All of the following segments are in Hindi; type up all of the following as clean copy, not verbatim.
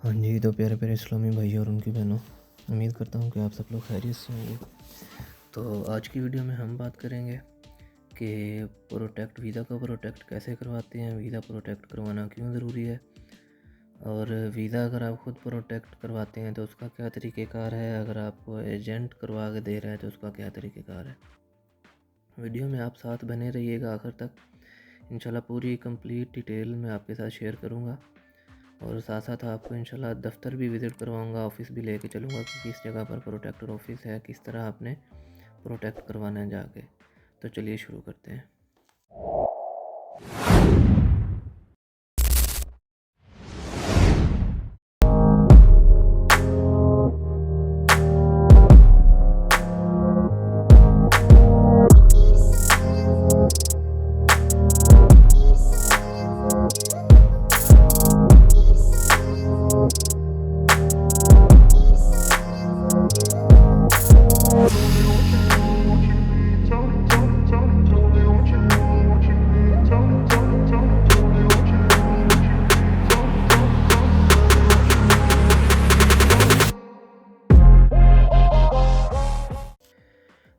हाँ जी, तो प्यारे प्यारे इस्लामी भाई और उनकी बहनों, उम्मीद करता हूँ कि आप सब लोग खैरियत से होंगे। तो आज की वीडियो में हम बात करेंगे कि वीज़ा का प्रोटेक्ट कैसे करवाते हैं, वीज़ा प्रोटेक्ट करवाना क्यों ज़रूरी है, और वीज़ा अगर आप ख़ुद प्रोटेक्ट करवाते हैं तो उसका क्या तरीक़ेकार है, अगर आपको एजेंट करवा के दे रहा है तो उसका क्या तरीक़ेकार है। वीडियो में आप साथ बने रहिएगा आखिर तक। इंशाल्लाह पूरी कंप्लीट डिटेल मैं आपके साथ शेयर करूँगा और साथ साथ आपको इंशाल्लाह दफ्तर भी विज़िट करवाऊँगा, ऑफ़िस भी लेके चलूँगा कि किस जगह पर प्रोटेक्टर ऑफ़िस है, किस तरह आपने प्रोटेक्ट करवाना है जाके। तो चलिए शुरू करते हैं।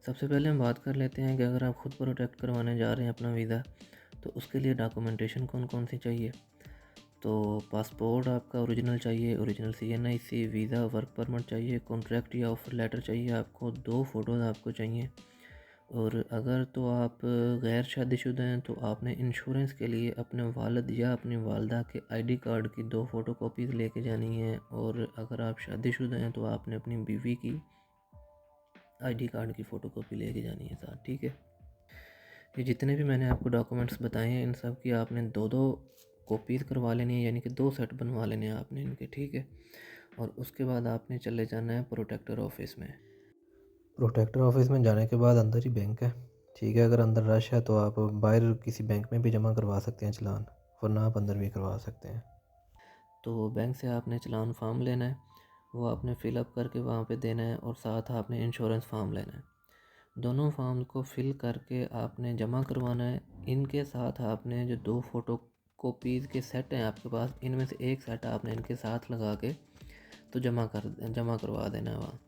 सबसे पहले हम बात कर लेते हैं कि अगर आप ख़ुद प्रोटेक्ट करवाने जा रहे हैं अपना वीज़ा, तो उसके लिए डॉक्यूमेंटेशन कौन कौन सी चाहिए। तो पासपोर्ट आपका ओरिजिनल चाहिए, original CNIC, visa, work permit चाहिए, कॉन्ट्रैक्ट या ऑफ़र लेटर चाहिए आपको, 2 फ़ोटोज़ आपको चाहिए। और अगर तो आप गैर शादीशुदा हैं तो आपने इंश्योरेंस के लिए अपने वालिद या अपनी वालदा के ID कार्ड की 2 फ़ोटोकॉपीज़ लेके जानी है। और अगर आप शादीशुदा हैं तो आपने अपनी बीवी की ID कार्ड की फ़ोटोकॉपी लेके जानी है साथ, ठीक है। ये जितने भी मैंने आपको डॉक्यूमेंट्स बताए हैं इन सब की आपने 2-2 कॉपीज़ करवा लेनी है, यानी कि 2 सेट बनवा लेने हैं आपने इनके, ठीक है। और उसके बाद आपने चले जाना है प्रोटेक्टर ऑफ़िस में। प्रोटेक्टर ऑफ़िस में जाने के बाद अंदर ही बैंक है, ठीक है। अगर अंदर रश है तो आप बाहर किसी बैंक में भी जमा करवा सकते हैं चालान, वरना आप अंदर भी करवा सकते हैं। तो बैंक से आपने चालान फ़ॉर्म लेना है, वो आपने फ़िलअप करके वहाँ पे देना है और साथ आपने इंश्योरेंस फ़ॉर्म लेना है। दोनों फॉर्म को फिल करके आपने जमा करवाना है। इनके साथ आपने जो 2 फ़ोटो कॉपीज़ के सेट हैं आपके पास, इनमें से एक सेट आपने इनके साथ लगा के तो जमा करवा देना है वहाँ।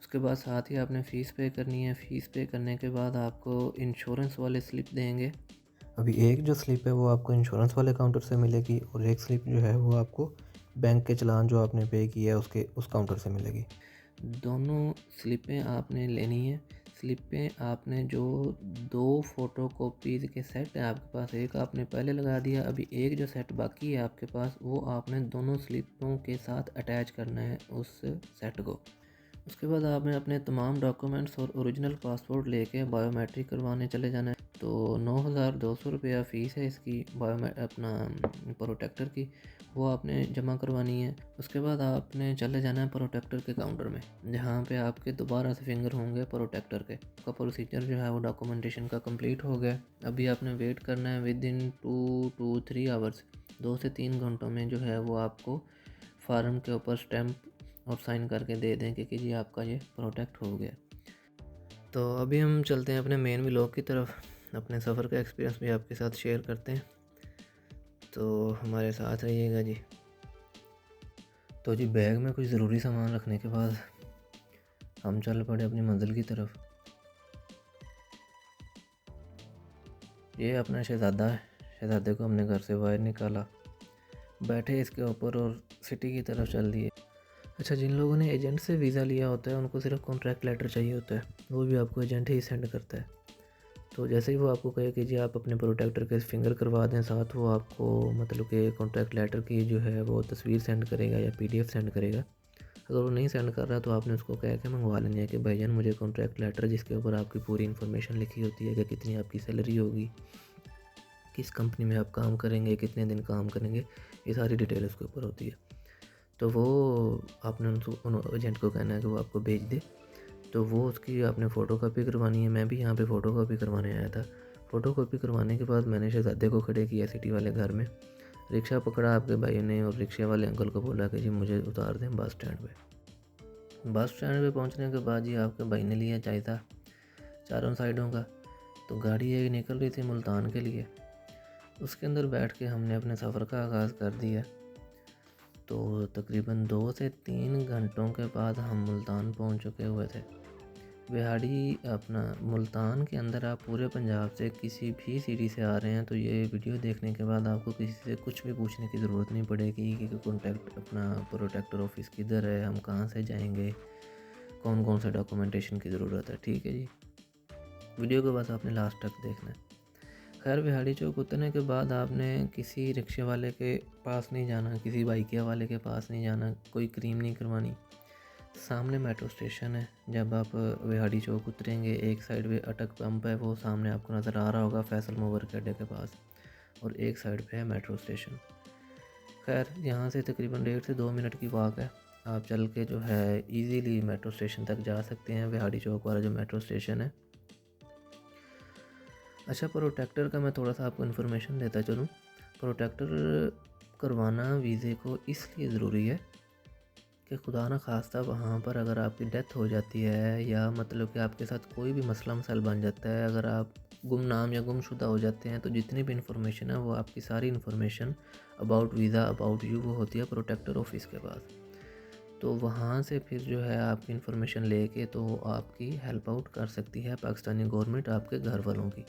उसके बाद साथ ही आपने फ़ीस पे करनी है। फ़ीस पे करने के बाद आपको इंश्योरेंस वाले स्लिप देंगे। अभी एक जो स्लिप है वो आपको इंश्योरेंस वाले काउंटर से मिलेगी और एक स्लिप जो है वो आपको बैंक के चालान जो आपने पे किया है उस काउंटर से मिलेगी। दोनों स्लिपें आपने लेनी है। स्लिपें आपने जो 2 फ़ोटोकॉपीज़ के सेट हैं आपके पास, एक आपने पहले लगा दिया, अभी एक जो सेट बाकी है आपके पास वो आपने दोनों स्लिपों के साथ अटैच करना है उस सेट को। उसके बाद आपने अपने तमाम डॉक्यूमेंट्स और ओरिजिनल पासपोर्ट लेके बायोमेट्रिक करवाने चले जाना है। तो 9,200 रुपया फ़ीस है इसकी अपना प्रोटेक्टर की, वो आपने जमा करवानी है। उसके बाद आपने चले जाना है प्रोटेक्टर के काउंटर में, जहाँ पे आपके दोबारा से फिंगर होंगे प्रोटेक्टर के। आपका प्रोसीजर जो है वो डॉक्यूमेंटेशन का कंप्लीट हो गया। अभी आपने वेट करना है विद इन 2 to 3 आवर्स, 2 से 3 घंटों में जो है वो आपको फार्म के ऊपर स्टैम्प और साइन करके दे दें कि जी आपका ये प्रोटेक्ट हो गया। तो अभी हम चलते हैं अपने मेन व्लॉग की तरफ, अपने सफ़र का एक्सपीरियंस भी आपके साथ शेयर करते हैं, तो हमारे साथ रहिएगा जी। तो जी बैग में कुछ ज़रूरी सामान रखने के बाद हम चल पड़े अपनी मंजिल की तरफ। ये अपना शहज़ादा है, शहज़ादे को हमने घर से बाहर निकाला, बैठे इसके ऊपर और सिटी की तरफ चल दिए। अच्छा, जिन लोगों ने एजेंट से वीज़ा लिया होता है उनको सिर्फ कॉन्ट्रैक्ट लेटर चाहिए होता है, वो भी आपको एजेंट ही सेंड करता है। तो जैसे ही वो आपको कहे कि जी आप अपने प्रोटेक्टर के फिंगर करवा दें, साथ वो आपको मतलब कि कॉन्ट्रैक्ट लेटर की जो है वो तस्वीर सेंड करेगा या PDF सेंड करेगा। अगर वो नहीं सेंड कर रहा तो आपने उसको कह के मंगवा लेना है कि भाईजान मुझे कॉन्ट्रैक्ट लेटर जिसके ऊपर आपकी पूरी इन्फॉर्मेशन लिखी होती है कि कितनी आपकी सैलरी होगी, किस कंपनी में आप काम करेंगे, कितने दिन काम करेंगे, ये सारी डिटेल उसके ऊपर होती है। तो वो आपने उन एजेंट को कहना है कि वो आपको भेज दे। तो वो उसकी आपने फ़ोटोकॉपी करवानी है। मैं भी यहाँ पे फ़ोटोकॉपी करवाने आया था। फ़ोटोकॉपी करवाने के बाद मैंने शहज़ादे को खड़े किया सिटी वाले घर में, रिक्शा पकड़ा आपके भाई ने और रिक्शे वाले अंकल को बोला कि जी मुझे उतार दें बस स्टैंड पे। बस स्टैंड पे पहुँचने के बाद जी आपके भाई ने लिया जायज़ा चारों साइडों का। तो गाड़ी एक निकल रही थी मुल्तान के लिए, उसके अंदर बैठ के हमने अपने सफ़र का आगाज़ कर दिया। तो तकरीबन 2 से 3 घंटों के बाद हम मुल्तान पहुंच चुके हुए थे। बिहाड़ी अपना मुल्तान के अंदर आप पूरे पंजाब से किसी भी सिटी से आ रहे हैं तो ये वीडियो देखने के बाद आपको किसी से कुछ भी पूछने की ज़रूरत नहीं पड़ेगी कि कॉन्टैक्ट अपना प्रोटेक्टर ऑफिस किधर है, हम कहाँ से जाएंगे, कौन कौन से डॉक्यूमेंटेशन की ज़रूरत है। ठीक है जी, वीडियो के बाद आपने लास्ट तक देखना है। खैर बिहाड़ी चौक उतरने के बाद आपने किसी रिक्शे वाले के पास नहीं जाना, किसी बाइकिया वाले के पास नहीं जाना, कोई क्रीम नहीं करवानी। सामने मेट्रो स्टेशन है। जब आप बिहाड़ी चौक उतरेंगे, एक साइड पे अटक पंप है, वो सामने आपको नज़र आ रहा होगा फैसल मोवर के अड्डे के पास, और एक साइड पे है मेट्रो स्टेशन। खैर यहाँ से तकरीबन 1.5 से 2 मिनट की वॉक है। आप चल के जो है इजीली मेट्रो स्टेशन तक जा सकते हैं, बिहाड़ी चौक वाला जो मेट्रो स्टेशन है। अच्छा, प्रोटेक्टर का मैं थोड़ा सा आपको इन्फॉर्मेशन देता चलूँ। प्रोटेक्टर करवाना वीज़े को इसलिए ज़रूरी है कि खुदा न खास्ता वहाँ पर अगर आपकी डेथ हो जाती है, या मतलब कि आपके साथ कोई भी मसला मसाइल बन जाता है, अगर आप गुमनाम या गुमशुदा हो जाते हैं, तो जितनी भी इन्फॉर्मेशन है वो आपकी सारी information about visa, about you, वो होती है प्रोटेक्टर ऑफिस के पास। तो वहाँ से फिर जो है आपकी इन्फॉर्मेशन लेके तो आपकी हेल्प आउट कर सकती है पाकिस्तानी गवर्नमेंट आपके घर वालों की,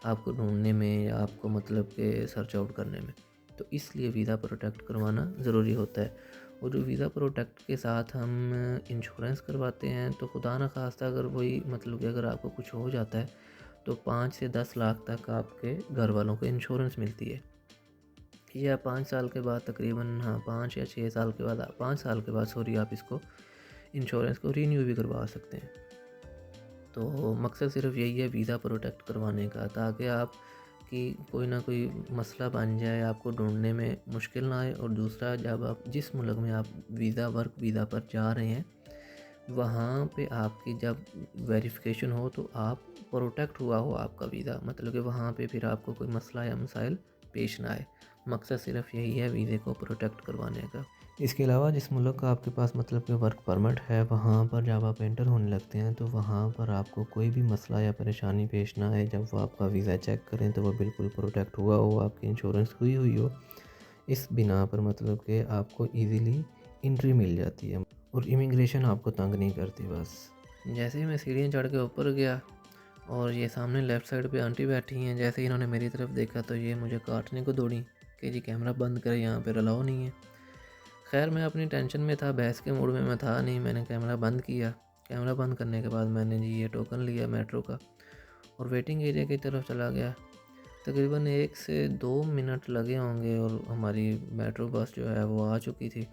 आपको ढूंढने में या आपको मतलब के सर्च आउट करने में। तो इसलिए वीज़ा प्रोटेक्ट करवाना ज़रूरी होता है। और जो वीज़ा प्रोटेक्ट के साथ हम इंश्योरेंस करवाते हैं, तो खुदा न खास्ता अगर वही मतलब कि अगर आपको कुछ हो जाता है तो 5 से 10 लाख तक आपके घर वालों को इंश्योरेंस मिलती है। या 5 साल के बाद तकरीबन, हाँ 5 या 6 साल के बाद, 5 साल के बाद सॉरी, आप इसको इंश्योरेंस को रीन्यू भी करवा सकते हैं। तो मकसद सिर्फ यही है वीज़ा प्रोटेक्ट करवाने का, ताकि आप कि कोई ना कोई मसला बन जाए, आपको ढूंढने में मुश्किल ना आए। और दूसरा, जब आप जिस मुल्क में आप वीज़ा, वर्क वीज़ा पर जा रहे हैं, वहाँ पे आपकी जब वेरिफिकेशन हो तो आप प्रोटेक्ट हुआ हो आपका वीज़ा, मतलब कि वहाँ पे फिर आपको कोई मसला या मसाइल पेश ना आए। मकसद सिर्फ यही है वीज़े को प्रोटेक्ट करवाने का। इसके अलावा जिस मुल्क का आपके पास मतलब कि वर्क परमिट है, वहाँ पर जब आप एंटर होने लगते हैं तो वहाँ पर आपको कोई भी मसला या परेशानी पेश ना आए। जब वो आपका वीज़ा चेक करें तो वो बिल्कुल प्रोटेक्ट हुआ हो, आपकी इंश्योरेंस हुई हुई हो। इस बिना पर मतलब कि आपको इजीली एंट्री मिल जाती है और इमिग्रेशन आपको तंग नहीं करती। बस जैसे ही मैं सीढ़ियाँ चढ़ के ऊपर गया और ये सामने लेफ़्ट साइड पे आंटी बैठी हैं, जैसे ही इन्होंने मेरी तरफ देखा तो ये मुझे काटने को दौड़ी कि जी कैमरा बंद करें, यहाँ पर अलाउ नहीं है। खैर मैं अपनी टेंशन में था, बहस के मूड में मैं था नहीं, मैंने कैमरा बंद किया। कैमरा बंद करने के बाद मैंने जी ये टोकन लिया मेट्रो का और वेटिंग एरिया की तरफ चला गया। तकरीबन 1 से 2 मिनट लगे होंगे और हमारी मेट्रो बस जो है वो आ चुकी थी।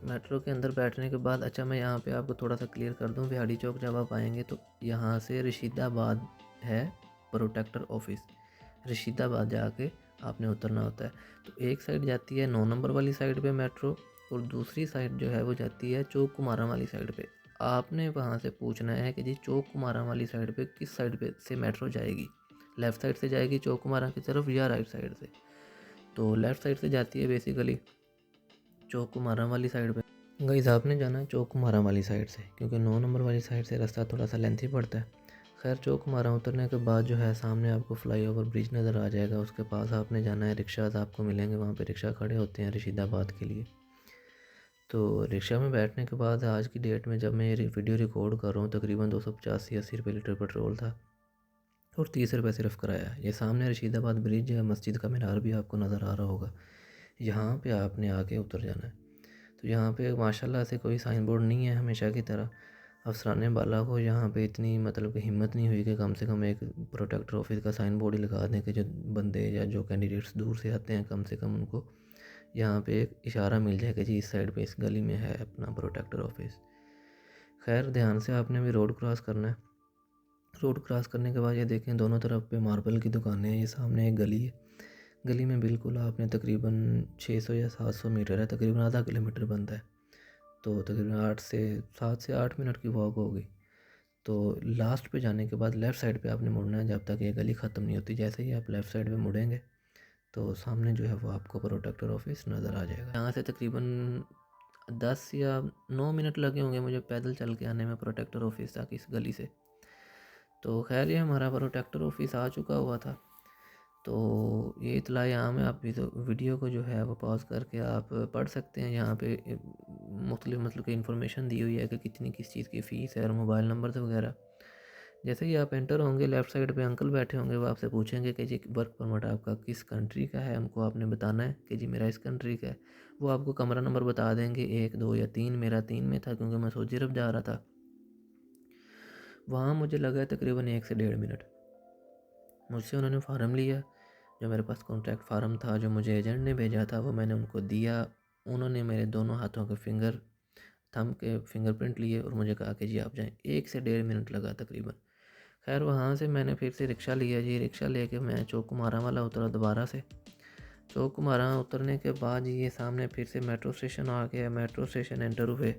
मेट्रो के अंदर बैठने के बाद, अच्छा मैं यहाँ पे आपको थोड़ा सा क्लियर कर दूँ, बिहाड़ी चौक जब आप आएँगे तो यहाँ से रशीदाबाद है प्रोटेक्टर ऑफिस। रशीदाबाद जाके आपने उतरना होता है। तो एक साइड जाती है 9 नंबर वाली साइड पे मेट्रो, और दूसरी साइड जो है वो जाती है चौक कुमारा वाली साइड पे। आपने वहाँ से पूछना है कि जी चौक कुमारा वाली साइड पे किस साइड पे से मेट्रो जाएगी, लेफ़्ट साइड से जाएगी चौक कुमारा की तरफ या राइट साइड से। तो लेफ़्ट साइड से जाती है बेसिकली चौक कुमारा वाली साइड पे। गाइस आपने जाना है चौक कुमारा वाली साइड से, क्योंकि 9 नंबर वाली साइड से रास्ता थोड़ा सा लेंथी पड़ता है। खैर चौक कुमारा उतरने के बाद जो है सामने आपको फ्लाईओवर ब्रिज नज़र आ जाएगा, उसके पास आपने जाना है। रिक्शाज आपको मिलेंगे, वहाँ पे रिक्शा खड़े होते हैं रशीदाबाद के लिए। तो रिक्शा में बैठने के बाद आज की डेट में जब मैं ये वीडियो रिकॉर्ड कर रहा हूँ, तकरीबन 285-80 रुपये लीटर पेट्रोल था और 30 रुपये सिर्फ किराया। ये सामने रशीदाबाद ब्रिज है, मस्जिद का मीनार भी आपको नज़र आ रहा होगा। यहाँ पे आपने आके उतर जाना है। तो यहाँ पे माशाल्लाह से कोई साइन बोर्ड नहीं है, हमेशा की तरह अफसरान बाला को यहाँ पे इतनी मतलब कि हिम्मत नहीं हुई कि कम से कम एक प्रोटेक्टर ऑफिस का साइन बोर्ड ही लगा दें कि जो बंदे या जो कैंडिडेट्स दूर से आते हैं कम से कम उनको यहाँ पे एक इशारा मिल जाए कि जी इस साइड पे इस गली में है अपना प्रोटेक्टर ऑफिस। खैर ध्यान से आपने भी रोड क्रॉस करना है। रोड क्रॉस करने के बाद ये देखें दोनों तरफ पे मार्बल की दुकानें हैं, ये सामने एक गली है। गली में बिल्कुल आपने तकरीबन 600 या 700 मीटर है, तकरीबन आधा किलोमीटर बनता है। तो तकरीबन 7 से 8 मिनट की वॉक होगी। तो लास्ट पे जाने के बाद लेफ़्ट साइड पे आपने मुड़ना है जब तक ये गली ख़त्म नहीं होती। जैसे ही आप लेफ़्ट साइड पे मुड़ेंगे तो सामने जो है वो आपको प्रोटेक्टर ऑफिस नज़र आ जाएगा। यहाँ से तकरीबन 10 या 9 मिनट लगे होंगे मुझे पैदल चल के आने में प्रोटेक्टर ऑफिस तक इस गली से। तो खैर ये हमारा प्रोटेक्टर ऑफिस आ चुका हुआ था। तो ये इत्तला आम है, आप वीडियो को जो है वो पॉज़ करके आप पढ़ सकते हैं। यहाँ पे मुख्तलिफ़ मतलब की इन्फॉर्मेशन दी हुई है कि कितनी किस चीज़ की फ़ीस है और मोबाइल नंबर वगैरह। जैसे ही आप एंटर होंगे, लेफ़्ट साइड पे अंकल बैठे होंगे, वो आपसे पूछेंगे कि जी वर्क परमिट आपका किस कंट्री का है। उनको आपने बताना है कि जी मेरा इस कंट्री का है। वो आपको कमरा नंबर बता देंगे 1, 2 या 3। मेरा 3 में था क्योंकि मैं सऊदी अरब जा रहा था। वहाँ मुझे लगा तकरीबन 1 से 1.5 मिनट। मुझसे उन्होंने फ़ार्म लिया, जो मेरे पास कॉन्ट्रैक्ट फ़ार्म था, जो मुझे एजेंट ने भेजा था, वो मैंने उनको दिया। उन्होंने मेरे दोनों हाथों के थंब के फिंगरप्रिंट लिए और मुझे कहा कि जी आप जाएँ। 1 से 1.5 मिनट लगा तकरीबन। खैर वहाँ से मैंने फिर से रिक्शा लिया जी, रिक्शा लेके मैं चौक कुमारा वाला उतरा दोबारा से। चौक कुमारा उतरने के बाद ये सामने फिर से मेट्रो स्टेशन आ गया। मेट्रो स्टेशन एंटर हुए,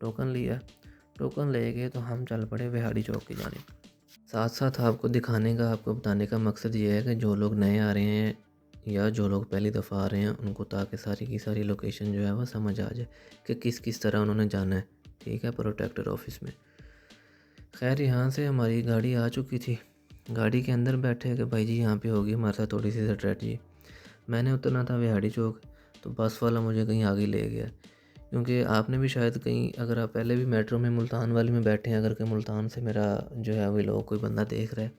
टोकन लिया, टोकन ले गए तो हम चल पड़े बिहाड़ी चौक की जानिब। साथ साथ आपको दिखाने का, आपको बताने का मकसद ये है कि जो लोग नए आ रहे हैं या जो लोग पहली दफ़ा आ रहे हैं, उनको ताकि सारी की सारी लोकेशन जो है वो समझ आ जाए कि किस किस तरह उन्होंने जाना है। ठीक है, प्रोटेक्टर ऑफिस में। खैर यहाँ से हमारी गाड़ी आ चुकी थी। गाड़ी के अंदर बैठे कि भाई जी यहाँ पे होगी हमारे साथ थोड़ी सी स्ट्रेटजी। मैंने उतरना था बिहाड़ी चौक, तो बस वाला मुझे कहीं आगे ले गया। क्योंकि आपने भी शायद कहीं, अगर आप पहले भी मेट्रो में मुल्तान वाली में बैठे हैं, अगर कि मुल्तान से मेरा जो है वो लोग कोई बंदा देख रहा है,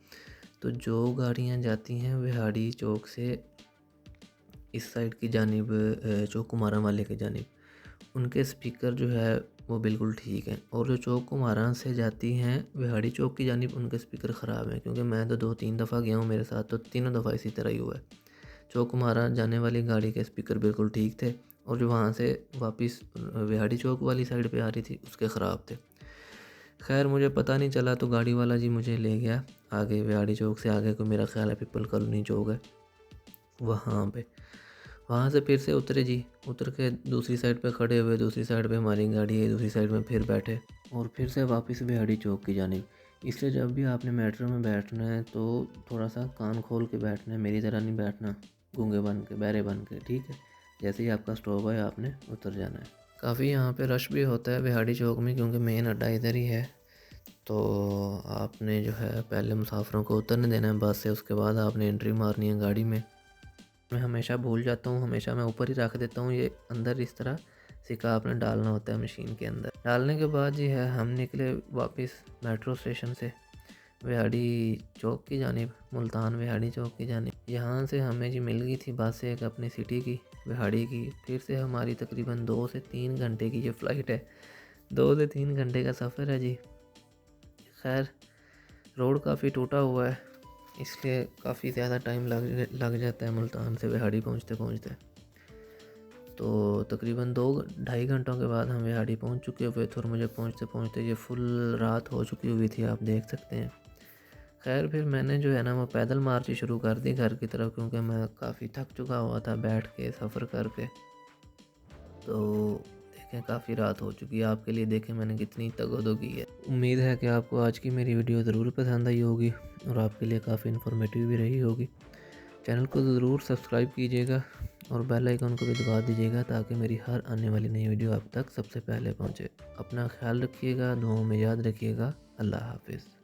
तो जो गाड़ियाँ जाती हैं बिहाड़ी चौक से इस साइड की जानिब, चौक कुमारा वाले की जानिब, उनके स्पीकर जो है वो बिल्कुल ठीक हैं। और जो चौक कुमारा से जाती हैं बिहाड़ी चौक की जानिब, उनके स्पीकर ख़राब हैं। क्योंकि मैं तो 2-3 दफ़ा गया हूँ, मेरे साथ तो तीनों दफ़ा इसी तरह ही हुआ है। चौक कुमारा जाने वाली गाड़ी के स्पीकर बिल्कुल ठीक थे, और जो वहाँ से वापस बिहाड़ी चौक वाली साइड पे आ रही थी उसके ख़राब थे। खैर मुझे पता नहीं चला, तो गाड़ी वाला जी मुझे ले गया आगे, बिहाड़ी चौक से आगे को मेरा ख्याल है पीपल कॉलोनी चौक है वहाँ पे। वहाँ से फिर से उतरे जी, उतर के दूसरी साइड पे खड़े हुए, दूसरी साइड पे हमारी गाड़ी है, दूसरी साइड में फिर बैठे और फिर से वापस बिहाड़ी चौक की जानिब। इसलिए जब भी आपने मेट्रो में बैठना है तो थोड़ा सा कान खोल के बैठना है, मेरी तरह नहीं बैठना गूंगे बन के, बहरे बन के। ठीक है, जैसे ही आपका स्टॉप है आपने उतर जाना है। काफ़ी यहाँ पे रश भी होता है बिहाड़ी चौक में, क्योंकि मेन अड्डा इधर ही है। तो आपने जो है पहले मुसाफिरों को उतरने देना है बस से, उसके बाद आपने एंट्री मारनी है गाड़ी में। मैं हमेशा भूल जाता हूँ, हमेशा मैं ऊपर ही रख देता हूँ ये, अंदर इस तरह सिक्का आपने डालना होता है मशीन के अंदर। डालने के बाद जी है हम निकले वापस मेट्रो स्टेशन से बिहाड़ी चौक की जानिब, मुल्तान बिहाड़ी चौक की जानिब। यहाँ से हमें जी मिल गई थी बस एक अपनी सिटी की, बिहाड़ी की। फिर से हमारी तकरीबन 2 से 3 घंटे की ये फ़्लाइट है, 2 से 3 घंटे का सफ़र है जी। खैर रोड काफ़ी टूटा हुआ है, इसलिए काफ़ी ज़्यादा टाइम लग जाता है मुल्तान से बिहाड़ी पहुँचते पहुँचते। तो तकरीबन 2-2.5 घंटों के बाद हम बिहाड़ी पहुँच चुके हुए थे, और मुझे पहुँचते पहुँचते ये फुल रात हो चुकी हुई थी, आप देख सकते हैं। खैर फिर मैंने जो है ना वो पैदल मार्च ही शुरू कर दी घर की तरफ, क्योंकि मैं काफ़ी थक चुका हुआ था बैठ के सफ़र करके। तो देखें काफ़ी रात हो चुकी है, आपके लिए देखें मैंने कितनी तगोदो की है। उम्मीद है कि आपको आज की मेरी वीडियो ज़रूर पसंद आई होगी और आपके लिए काफ़ी इन्फॉर्मेटिव भी रही होगी। चैनल को ज़रूर सब्सक्राइब कीजिएगा और बेल आइकन को भी दबा दीजिएगा, ताकि मेरी हर आने वाली नई वीडियो आप तक सबसे पहले पहुँचे। अपना ख्याल रखिएगा, दुआओं में याद रखिएगा। अल्लाह हाफ़िज़।